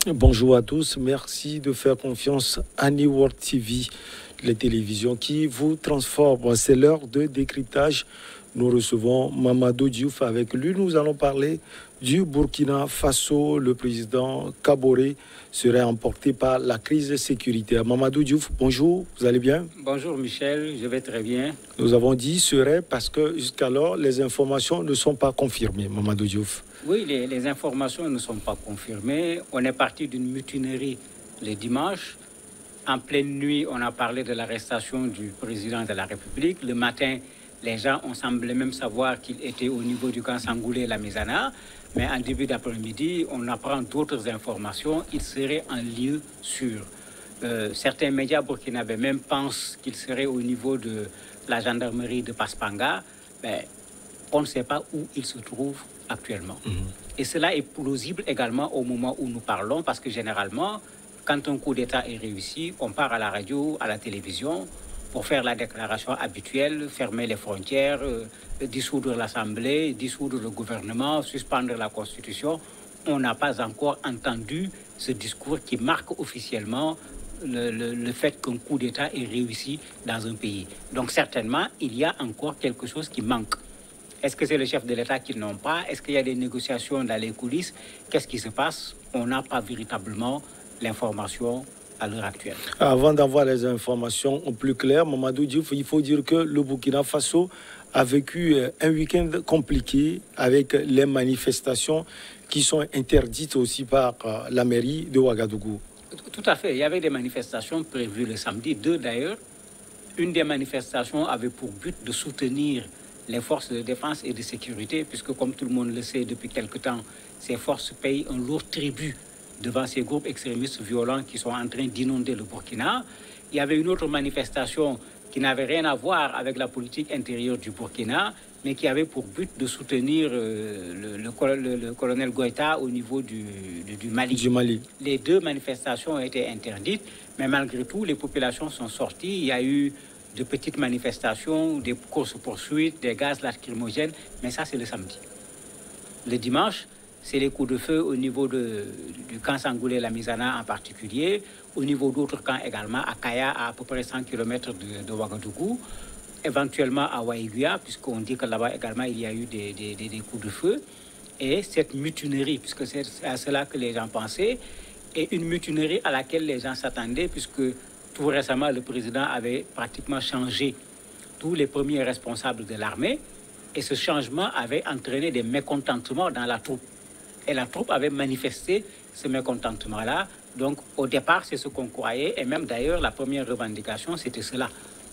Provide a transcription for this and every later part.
Bonjour à tous, merci de faire confiance à New World TV, les télévisions qui vous transforment. C'est l'heure de décryptage. Nous recevons Mamadou Diouf. Avec lui, nous allons parler du Burkina Faso. Le président Kaboré serait emporté par la crise sécuritaire. Mamadou Diouf, bonjour, vous allez bien? Bonjour Michel, je vais très bien. Nous avons dit serait parce que jusqu'alors, les informations ne sont pas confirmées, Mamadou Diouf. Oui, les informations ne sont pas confirmées. On est parti d'une mutinerie le dimanche. En pleine nuit, on a parlé de l'arrestation du président de la République. Le matin, les gens ont semblé même savoir qu'il était au niveau du camp Sangoulé et la Mizana. Mais en début d'après-midi, on apprend d'autres informations. Il serait en lieu sûr. Certains médias burkinabés même pensent qu'il serait au niveau de la gendarmerie de Paspanga. Mais on ne sait pas où il se trouve actuellement. Et cela est plausible également au moment où nous parlons, parce que généralement, quand un coup d'État est réussi, on part à la radio, à la télévision, pour faire la déclaration habituelle, fermer les frontières, dissoudre l'Assemblée, dissoudre le gouvernement, suspendre la Constitution. On n'a pas encore entendu ce discours qui marque officiellement le fait qu'un coup d'État est réussi dans un pays. Donc certainement, il y a encore quelque chose qui manque. Est-ce que c'est le chef de l'État qui n'ont pas? Est-ce qu'il y a des négociations dans les coulisses? Qu'est-ce qui se passe? On n'a pas véritablement l'information à l'heure actuelle. Avant d'avoir les informations plus claires, Mamadou Diouf, il faut dire que le Burkina Faso a vécu un week-end compliqué avec les manifestations qui sont interdites aussi par la mairie de Ouagadougou. Tout à fait. Il y avait des manifestations prévues le samedi, 2 d'ailleurs. Une des manifestations avait pour but de soutenir les forces de défense et de sécurité, puisque comme tout le monde le sait depuis quelque temps, ces forces payent un lourd tribut devant ces groupes extrémistes violents qui sont en train d'inonder le Burkina. Il y avait une autre manifestation qui n'avait rien à voir avec la politique intérieure du Burkina, mais qui avait pour but de soutenir le colonel Goïta au niveau du Mali. Les 2 manifestations ont été interdites, mais malgré tout, les populations sont sorties. Il y a eu de petites manifestations, des courses-poursuites, des gaz lacrymogènes, mais ça, c'est le samedi. Le dimanche, c'est les coups de feu au niveau du camp Sangoulé, la Mizana en particulier, au niveau d'autres camps également, à Kaya, à peu près 100 km de Ouagadougou, éventuellement à Waïguia, puisqu'on dit que là-bas également, il y a eu des coups de feu. Et cette mutinerie, puisque c'est à cela que les gens pensaient, et une mutinerie à laquelle les gens s'attendaient, puisque tout récemment, le président avait pratiquement changé tous les premiers responsables de l'armée, et ce changement avait entraîné des mécontentements dans la troupe. Et la troupe avait manifesté ce mécontentement-là. Donc, au départ, c'est ce qu'on croyait. Et même d'ailleurs, la première revendication, c'était cela.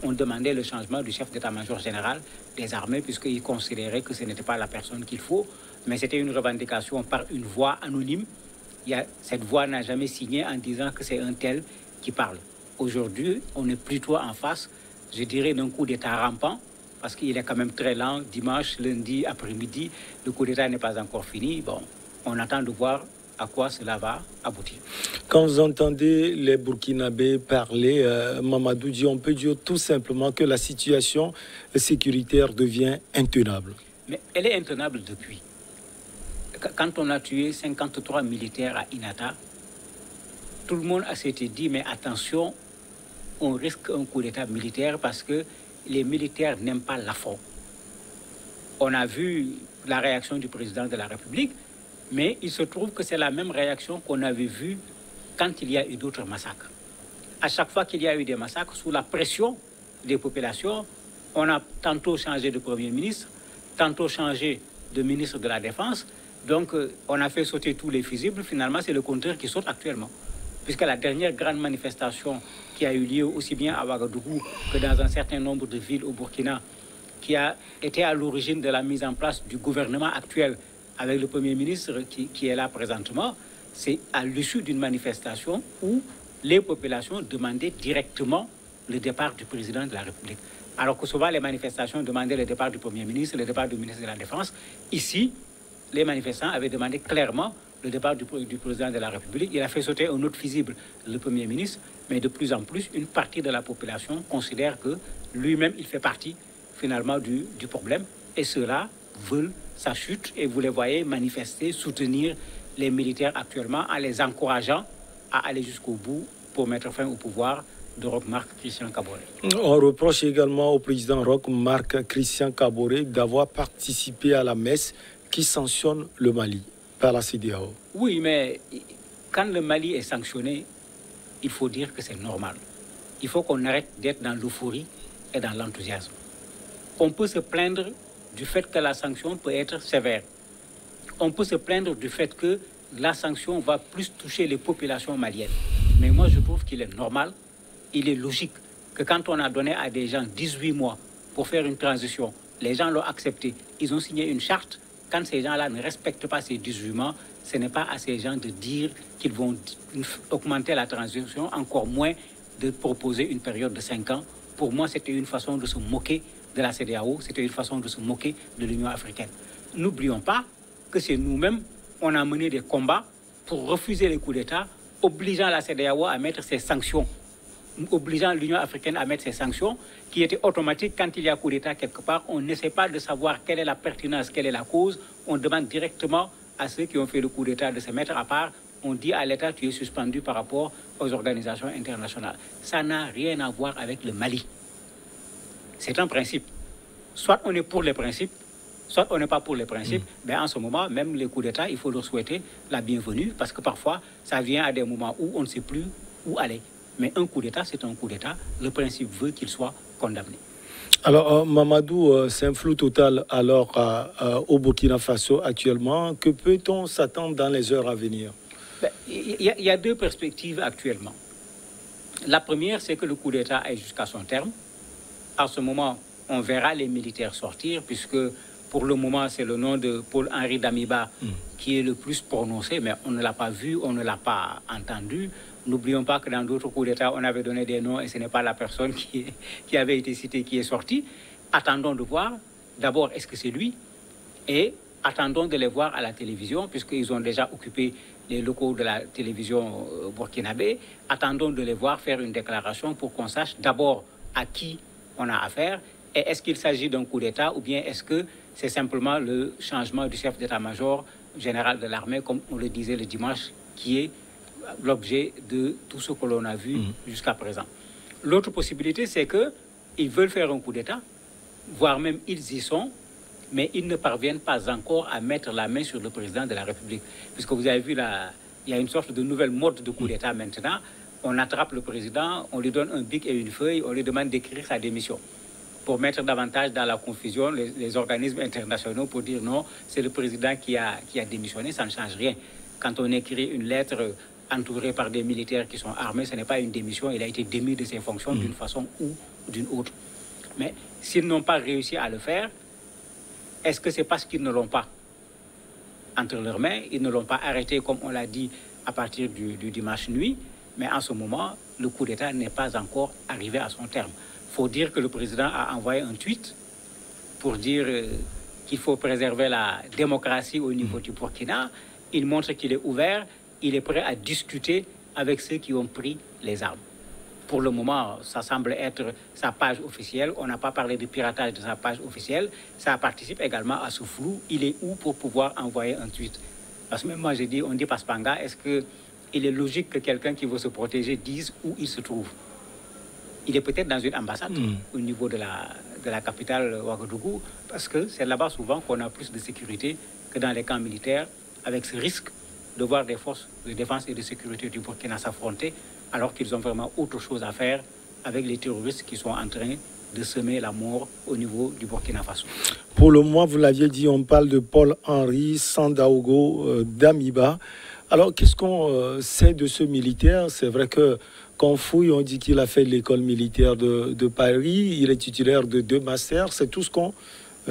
On demandait le changement du chef d'état-major général des armées, puisqu'il considérait que ce n'était pas la personne qu'il faut. Mais c'était une revendication par une voix anonyme. Cette voix n'a jamais signé en disant que c'est un tel qui parle. Aujourd'hui, on est plutôt en face, je dirais, d'un coup d'État rampant, parce qu'il est quand même très lent. Dimanche, lundi, après-midi, le coup d'État n'est pas encore fini. Bon, on attend de voir à quoi cela va aboutir. Quand vous entendez les Burkinabés parler, Mamadou dit, on peut dire tout simplement que la situation sécuritaire devient intenable. Mais elle est intenable depuis. Quand on a tué 53 militaires à Inata, tout le monde s'était dit, mais attention, on risque un coup d'État militaire parce que les militaires n'aiment pas l'affront. On a vu la réaction du président de la République, mais il se trouve que c'est la même réaction qu'on avait vue quand il y a eu d'autres massacres. À chaque fois qu'il y a eu des massacres, sous la pression des populations, on a tantôt changé de Premier ministre, tantôt changé de ministre de la Défense. Donc, on a fait sauter tous les fusibles. Finalement, c'est le contraire qui saute actuellement. Puisque la dernière grande manifestation qui a eu lieu aussi bien à Ouagadougou que dans un certain nombre de villes au Burkina, qui a été à l'origine de la mise en place du gouvernement actuel avec le Premier ministre qui est là présentement, c'est à l'issue d'une manifestation où les populations demandaient directement le départ du président de la République. Alors que souvent les manifestations demandaient le départ du Premier ministre, le départ du ministre de la Défense. Ici, les manifestants avaient demandé clairement le départ du président de la République. Il a fait sauter un autre fusible, le Premier ministre, mais de plus en plus, une partie de la population considère que lui-même, il fait partie finalement du problème. Et ceux-là veulent sa chute et vous les voyez manifester, soutenir les militaires actuellement en les encourageant à aller jusqu'au bout pour mettre fin au pouvoir de Roch-Marc Christian Kaboré. On reproche également au président Roch-Marc Christian Kaboré d'avoir participé à la messe qui sanctionne le Mali par la CEDEAO. Oui, mais quand le Mali est sanctionné, il faut dire que c'est normal. Il faut qu'on arrête d'être dans l'euphorie et dans l'enthousiasme. On peut se plaindre du fait que la sanction peut être sévère. On peut se plaindre du fait que la sanction va plus toucher les populations maliennes. Mais moi, je trouve qu'il est normal, il est logique que quand on a donné à des gens 18 mois pour faire une transition, les gens l'ont accepté, ils ont signé une charte. Quand ces gens-là ne respectent pas ces 18 mois, ce n'est pas à ces gens de dire qu'ils vont augmenter la transition, encore moins de proposer une période de 5 ans. Pour moi, c'était une façon de se moquer de la CEDEAO, c'était une façon de se moquer de l'Union africaine. N'oublions pas que c'est nous-mêmes, on a mené des combats pour refuser les coups d'État, obligeant la CEDEAO à mettre ses sanctions, obligeant l'Union africaine à mettre ses sanctions, qui étaient automatiques quand il y a coup d'État quelque part. On n'essaie pas de savoir quelle est la pertinence, quelle est la cause. On demande directement à ceux qui ont fait le coup d'État de se mettre à part. On dit à l'État, tu es suspendu par rapport aux organisations internationales. Ça n'a rien à voir avec le Mali. C'est un principe. Soit on est pour les principes, soit on n'est pas pour les principes. Mais en ce moment, même les coups d'État, il faut leur souhaiter la bienvenue parce que parfois, ça vient à des moments où on ne sait plus où aller. Mais un coup d'État, c'est un coup d'État. Le principe veut qu'il soit condamné. Alors, Mamadou, c'est un flou total alors au Burkina Faso actuellement. Que peut-on s'attendre dans les heures à venir? Il y a deux perspectives actuellement. La première, c'est que le coup d'État est jusqu'à son terme. À ce moment, on verra les militaires sortir, puisque pour le moment, c'est le nom de Paul-Henri Damiba qui est le plus prononcé, mais on ne l'a pas vu, on ne l'a pas entendu. N'oublions pas que dans d'autres coups d'État, on avait donné des noms et ce n'est pas la personne qui avait été citée qui est sortie. Attendons de voir, d'abord, est-ce que c'est lui? Et attendons de les voir à la télévision, puisqu'ils ont déjà occupé les locaux de la télévision burkinabé. Attendons de les voir faire une déclaration pour qu'on sache d'abord à qui on a affaire et est-ce qu'il s'agit d'un coup d'État ou bien est-ce que c'est simplement le changement du chef d'état-major général de l'armée, comme on le disait le dimanche, qui est l'objet de tout ce que l'on a vu jusqu'à présent. L'autre possibilité, c'est qu'ils veulent faire un coup d'État, voire même ils y sont, mais ils ne parviennent pas encore à mettre la main sur le président de la République. Puisque vous avez vu, il y a une sorte de nouvelle mode de coup d'État maintenant. On attrape le président, on lui donne un bic et une feuille, on lui demande d'écrire sa démission pour mettre davantage dans la confusion les organismes internationaux pour dire non, c'est le président qui a démissionné, ça ne change rien. Quand on écrit une lettre entourée par des militaires qui sont armés, ce n'est pas une démission, il a été démis de ses fonctions d'une façon ou d'une autre. Mais s'ils n'ont pas réussi à le faire, est-ce que c'est parce qu'ils ne l'ont pas entre leurs mains, ils ne l'ont pas arrêté comme on l'a dit à partir du dimanche nuit, mais en ce moment, le coup d'État n'est pas encore arrivé à son terme. Il faut dire que le président a envoyé un tweet pour dire qu'il faut préserver la démocratie au niveau du Burkina. Il montre qu'il est ouvert, il est prêt à discuter avec ceux qui ont pris les armes. Pour le moment, ça semble être sa page officielle. On n'a pas parlé de piratage de sa page officielle. Ça participe également à ce flou. Il est où pour pouvoir envoyer un tweet? Parce que même moi, j'ai dit, on dit Paspanga, est-ce qu'il est logique que quelqu'un qui veut se protéger dise où il se trouve? Il est peut-être dans une ambassade au niveau de la capitale Ouagadougou, parce que c'est là-bas souvent qu'on a plus de sécurité que dans les camps militaires, avec ce risque de voir des forces de défense et de sécurité du Burkina s'affronter, alors qu'ils ont vraiment autre chose à faire avec les terroristes qui sont en train de semer la mort au niveau du Burkina Faso. Pour le moment, vous l'aviez dit, on parle de Paul-Henri Sandaogo Damiba. Alors, qu'est-ce qu'on sait de ce militaire? C'est vrai que quand on fouille, on dit qu'il a fait l'école militaire de Paris, il est titulaire de 2 masters, c'est tout ce qu'on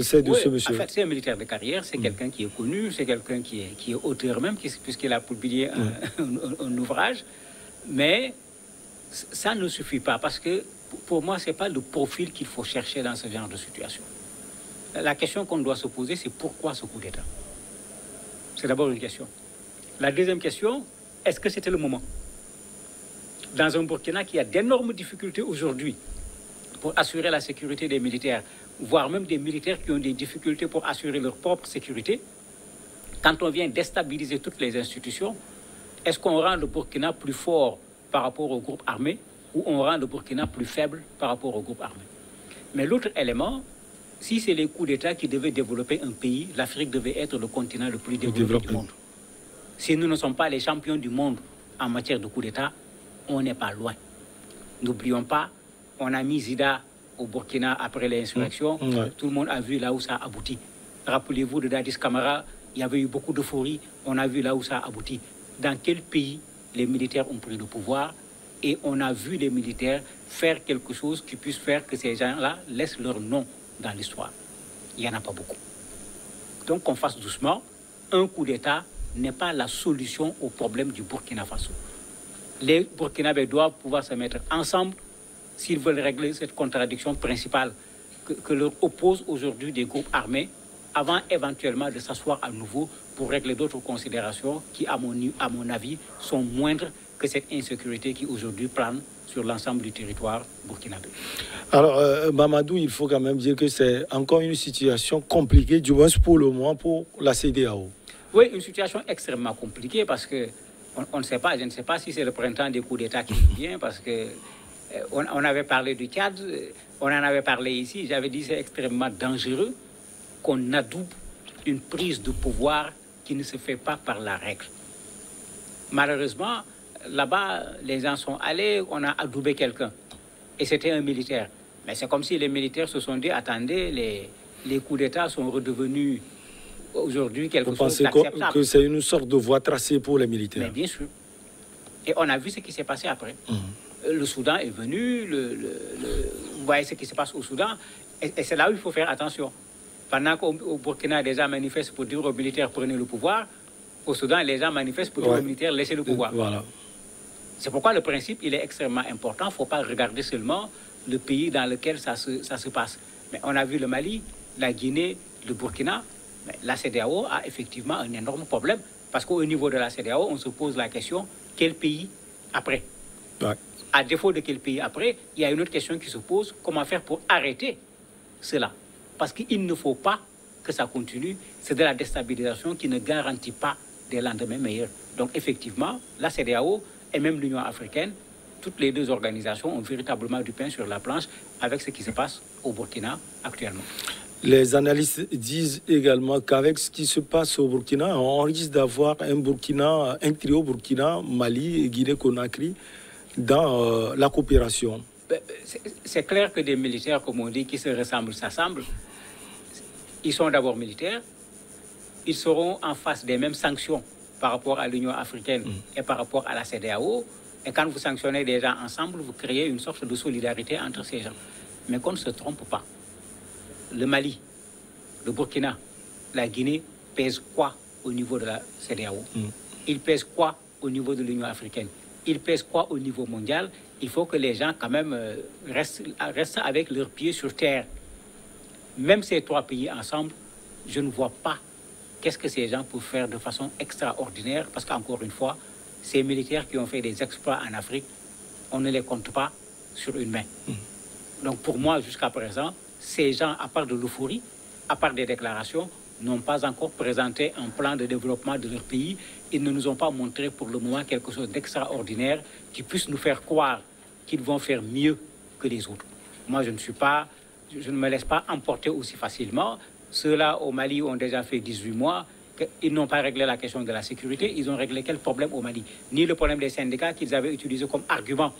sait de ce monsieur. En fait, c'est un militaire de carrière, c'est quelqu'un qui est connu, c'est quelqu'un qui est auteur même, puisqu'il a publié un ouvrage. Mais ça ne suffit pas, parce que pour moi, ce n'est pas le profil qu'il faut chercher dans ce genre de situation. La question qu'on doit se poser, c'est pourquoi ce coup d'État? C'est d'abord une question. La deuxième question, est-ce que c'était le moment? Dans un Burkina qui a d'énormes difficultés aujourd'hui pour assurer la sécurité des militaires, voire même des militaires qui ont des difficultés pour assurer leur propre sécurité, Quand on vient déstabiliser toutes les institutions, est-ce qu'on rend le Burkina plus fort par rapport au groupe armé ou on rend le Burkina plus faible par rapport au groupe armé? Mais l'autre élément, si c'est les coups d'État qui devaient développer un pays, l'Afrique devait être le continent le plus développé du monde. Si nous ne sommes pas les champions du monde en matière de coups d'État, on n'est pas loin. N'oublions pas, on a mis Zida au Burkina après l'insurrection. Tout le monde a vu là où ça a abouti. Rappelez-vous de Dadis Camara, il y avait eu beaucoup d'euphorie. On a vu là où ça a abouti. Dans quel pays les militaires ont pris le pouvoir et on a vu les militaires faire quelque chose qui puisse faire que ces gens-là laissent leur nom dans l'histoire. Il n'y en a pas beaucoup. Donc qu'on fasse doucement. Un coup d'État n'est pas la solution au problème du Burkina Faso. Les Burkinabés doivent pouvoir se mettre ensemble s'ils veulent régler cette contradiction principale que leur opposent aujourd'hui des groupes armés avant éventuellement de s'asseoir à nouveau pour régler d'autres considérations qui, à mon avis, sont moindres que cette insécurité qui aujourd'hui plane sur l'ensemble du territoire burkinabé. Alors, Mamadou, il faut quand même dire que c'est encore une situation compliquée, du moins pour le moment, pour la CEDEAO. Oui, une situation extrêmement compliquée parce que on ne sait pas, je ne sais pas si c'est le printemps des coups d'État qui vient parce que on avait parlé du Tchad, on en avait parlé ici, j'avais dit c'est extrêmement dangereux qu'on adoube une prise de pouvoir qui ne se fait pas par la règle. Malheureusement, là-bas, les gens sont allés, on a adoubé quelqu'un. Et c'était un militaire. Mais c'est comme si les militaires se sont dit, attendez, les coups d'État sont redevenus aujourd'hui quelque chose d'acceptable. Vous pensez que c'est une sorte de voie tracée pour les militaires? Mais bien sûr. Et on a vu ce qui s'est passé après. Le Soudan est venu, vous voyez ce qui se passe au Soudan, et c'est là où il faut faire attention. Pendant qu'au Burkina, les gens manifestent pour dire aux militaires prenez le pouvoir, au Soudan, les gens manifestent pour dire aux militaires laissez le pouvoir. Voilà. C'est pourquoi le principe, il est extrêmement important. Il ne faut pas regarder seulement le pays dans lequel ça se passe. Mais on a vu le Mali, la Guinée, le Burkina. Mais la CEDEAO a effectivement un énorme problème parce qu'au niveau de la CEDEAO, on se pose la question, quel pays après? À défaut de quel pays après, il y a une autre question qui se pose, comment faire pour arrêter cela? Parce qu'il ne faut pas que ça continue. C'est de la déstabilisation qui ne garantit pas des lendemains meilleurs. Donc effectivement, la CEDEAO et même l'Union africaine, toutes les deux organisations ont véritablement du pain sur la planche avec ce qui se passe au Burkina actuellement. Les analystes disent également qu'avec ce qui se passe au Burkina, on risque d'avoir un trio Burkina, Mali et Guinée-Conakry dans la coopération. C'est clair que des militaires, comme on dit, qui se ressemblent, s'assemblent. Ils sont d'abord militaires. Ils seront en face des mêmes sanctions par rapport à l'Union africaine et par rapport à la CEDEAO. Et quand vous sanctionnez des gens ensemble, vous créez une sorte de solidarité entre ces gens. Mais qu'on ne se trompe pas. Le Mali, le Burkina, la Guinée pèsent quoi au niveau de la CEDEAO? Ils pèsent quoi au niveau de l'Union africaine? Ils pèsent quoi au niveau mondial? Il faut que les gens quand même restent avec leurs pieds sur terre. Même ces trois pays ensemble, je ne vois pas qu'est-ce que ces gens peuvent faire de façon extraordinaire parce qu'encore une fois, ces militaires qui ont fait des exploits en Afrique, on ne les compte pas sur une main. Donc pour moi, jusqu'à présent, ces gens, à part de l'euphorie, à part des déclarations, n'ont pas encore présenté un plan de développement de leur pays. Ils ne nous ont pas montré pour le moment quelque chose d'extraordinaire qui puisse nous faire croire qu'ils vont faire mieux que les autres. Moi, je ne me laisse pas emporter aussi facilement. Ceux-là au Mali ont déjà fait 18 mois. Ils n'ont pas réglé la question de la sécurité. Ils ont réglé quel problème au Mali? Ni le problème des syndicats qu'ils avaient utilisé comme argument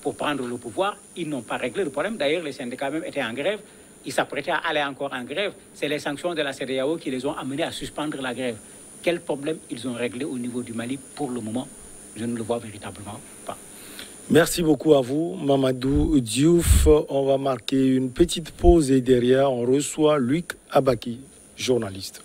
pour prendre le pouvoir. Ils n'ont pas réglé le problème. D'ailleurs, les syndicats même étaient en grève. Ils s'apprêtaient à aller encore en grève. C'est les sanctions de la CEDEAO qui les ont amenés à suspendre la grève. Quel problème ils ont réglé au niveau du Mali pour le moment? Je ne le vois véritablement pas. Merci beaucoup à vous, Mamadou Diouf. On va marquer une petite pause et derrière, on reçoit Luc Abaki, journaliste.